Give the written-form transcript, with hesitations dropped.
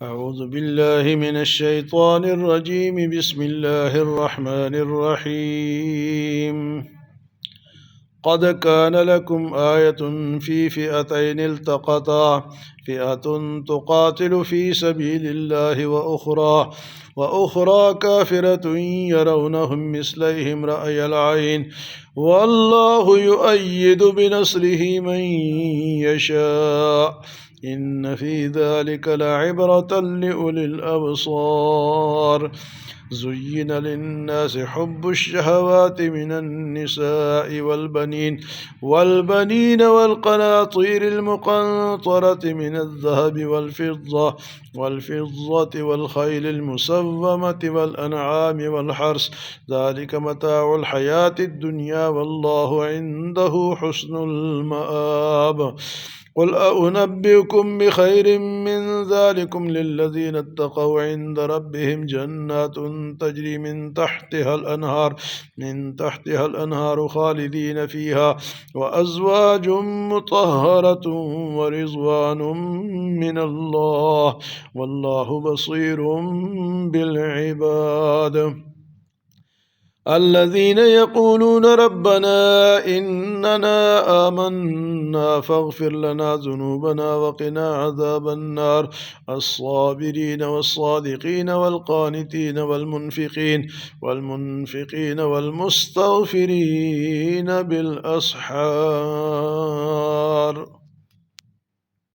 أعوذ بالله من الشيطان الرجيم. بسم الله الرحمن الرحيم. قد كان لكم آية في فئتين التقطا، فئة تقاتل في سبيل الله وأخرى كافرة يرونهم مثليهم رأي العين، والله يؤيد بنصره من يشاء، إن في ذلك لعبرة لأولي الأبصار. زين للناس حب الشهوات من النساء والبنين والقناطير المقنطرة من الذهب والفضة والخيل المسومة والأنعام والحرث، ذلك متاع الحياة الدنيا، والله عنده حسن المآب. قل أنبئكم بخير من ذلكم للذين اتقوا عند ربهم جنات تجري من تحتها الأنهار خالدين فيها، وأزواج مطهرة ورضوان من الله، والله بصير بالعباد. الذين يقولون ربنا إننا آمنا فاغفر لنا ذنوبنا وقنا عذاب النار، الصابرين والصادقين والقانتين والمنفقين والمستغفرين بالأسحار.